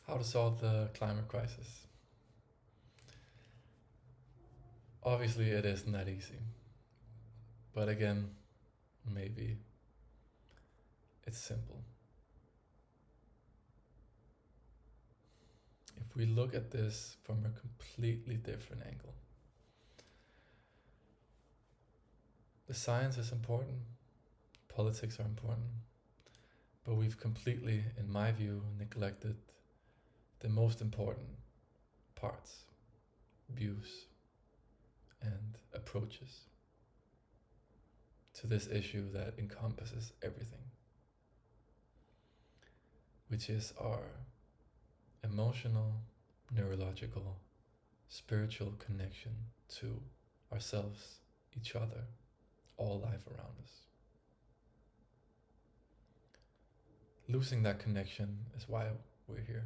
How to solve the climate crisis. Obviously, it isn't that easy. But again, maybe it's simple. If we look at this from a completely different angle, the science is important, politics are important, but we've completely, in my view, neglected the most important parts, views, and approaches to this issue that encompasses everything, which is our emotional, neurological, spiritual connection to ourselves, each other, all life around us. Losing that connection is why we're here,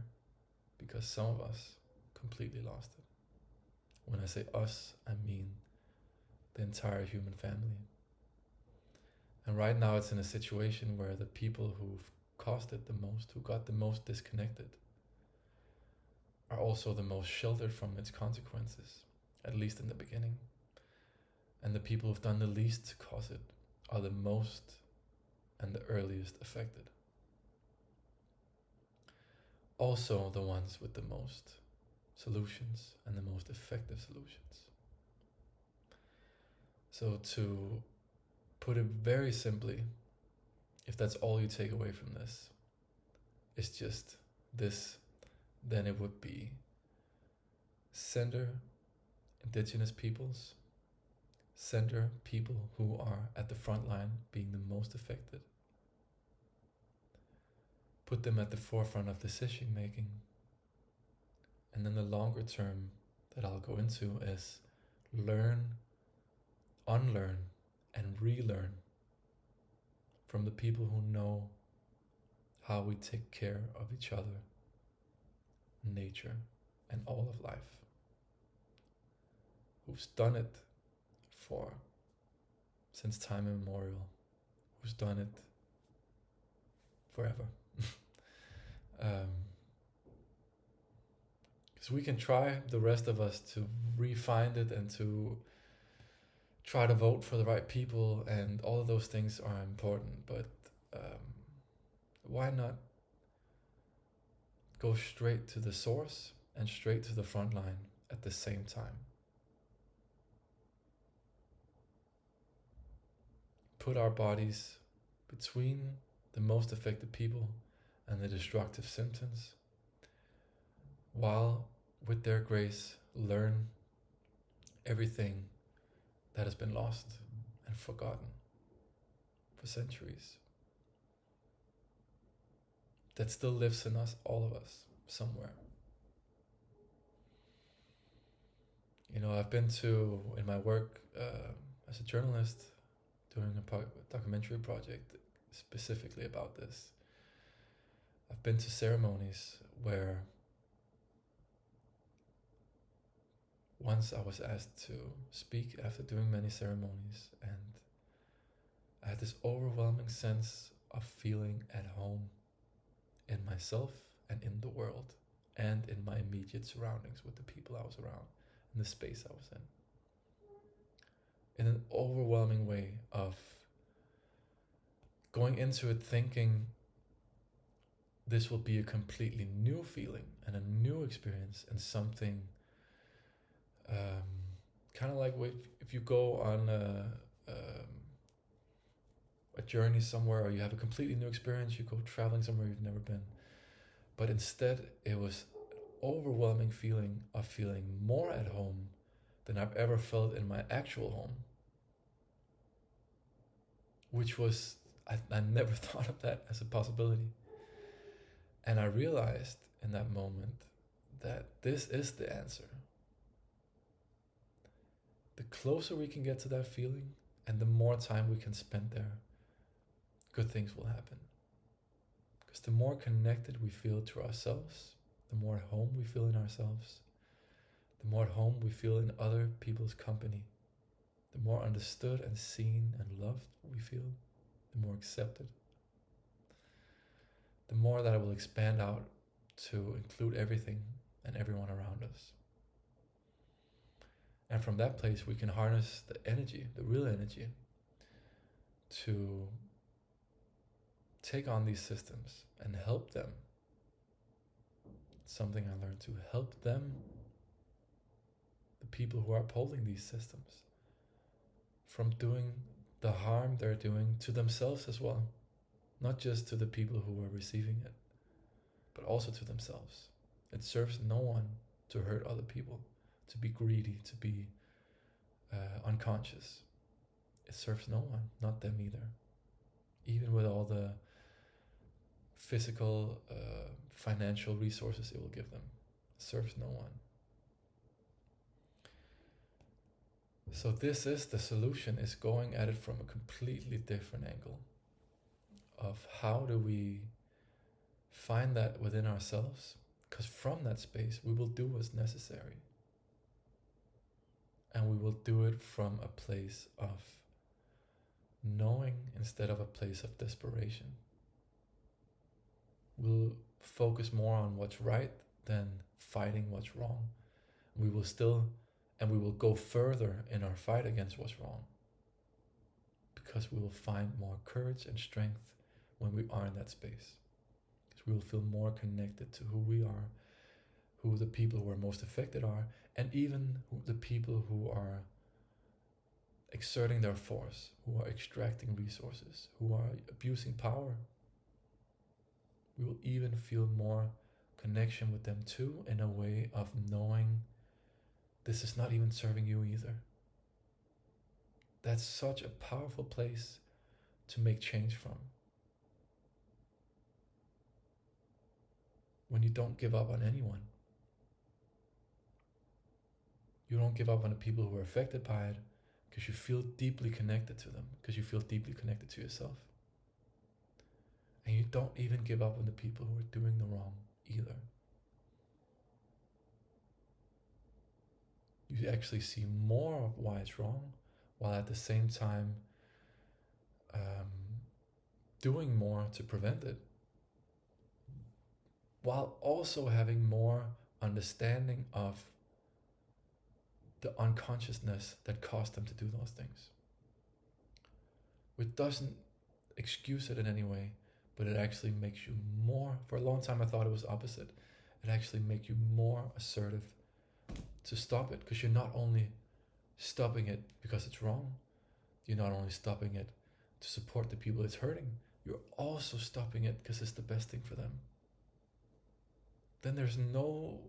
because some of us completely lost it. When I say us, I mean the entire human family. And right now it's in a situation where the people who've caused it the most, who got the most disconnected, are also the most sheltered from its consequences, at least in the beginning. And the people who've done the least to cause it are the most and the earliest affected. Also the ones with the most solutions and the most effective solutions. So to put it very simply, if that's all you take away from this, it's just this, then it would be center indigenous peoples, center people who are at the front line being the most affected, put them at the forefront of decision making, and then the longer term that I'll go into is learn, unlearn, and relearn from the people who know how we take care of each other, nature, and all of life, who's done it since time immemorial, who's done it forever. Because we can try, the rest of us, to refine it and to try to vote for the right people, and all of those things are important, but why not go straight to the source and straight to the front line at the same time? Put our bodies between the most affected people and the destructive symptoms, while with their grace learn everything that has been lost and forgotten for centuries, that still lives in us, all of us, somewhere. I've been to, in my work as a journalist, doing a documentary project specifically about this, I've been to ceremonies where once I was asked to speak after doing many ceremonies, and I had this overwhelming sense of feeling at home in myself and in the world and in my immediate surroundings with the people I was around, in the space I was in an overwhelming way of going into it thinking this will be a completely new feeling and a new experience, and something kind of like if you go on a journey somewhere, or you have a completely new experience, you go traveling somewhere you've never been. But instead, it was an overwhelming feeling of feeling more at home than I've ever felt in my actual home. Which was, I never thought of that as a possibility. And I realized in that moment that this is the answer. The closer we can get to that feeling, and the more time we can spend there, good things will happen. Because the more connected we feel to ourselves, the more at home we feel in ourselves, the more at home we feel in other people's company, the more understood and seen and loved we feel, the more accepted, the more that it will expand out to include everything and everyone around us. And from that place, we can harness the energy, the real energy, to take on these systems and help them. It's something I learned, to help them, the people who are upholding these systems, from doing the harm they're doing to themselves as well. Not just to the people who are receiving it, but also to themselves. It serves no one to hurt other people, to be greedy, to be unconscious. It serves no one, not them either. Even with all the physical, financial resources it will give them, it serves no one. So this is the solution, is going at it from a completely different angle of how do we find that within ourselves, because from that space we will do what's necessary, and we will do it from a place of knowing instead of a place of desperation. We'll focus more on what's right than fighting what's wrong. We will go further in our fight against what's wrong, because we will find more courage and strength when we are in that space. Because we will feel more connected to who we are, who the people who are most affected are, and even the people who are exerting their force, who are extracting resources, who are abusing power. We will even feel more connection with them too, in a way of knowing this is not even serving you either. That's such a powerful place to make change from. When you don't give up on anyone. You don't give up on the people who are affected by it, because you feel deeply connected to them, because you feel deeply connected to yourself. And you don't even give up on the people who are doing the wrong either. You actually see more of why it's wrong, while at the same time doing more to prevent it, while also having more understanding of the unconsciousness that caused them to do those things. Which doesn't excuse it in any way, but it actually makes you more, for a long time I thought it was opposite, it actually makes you more assertive to stop it, because you're not only stopping it because it's wrong, you're not only stopping it to support the people it's hurting, you're also stopping it because it's the best thing for them. Then there's no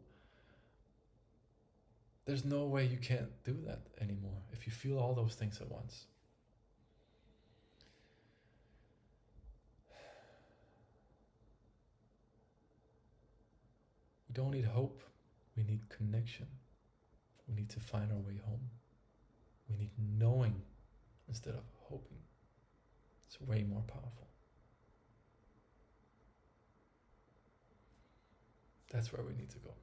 way you can't do that anymore if you feel all those things at once. We don't need hope, we need connection. We need to find our way home. We need knowing instead of hoping. It's way more powerful. That's where we need to go.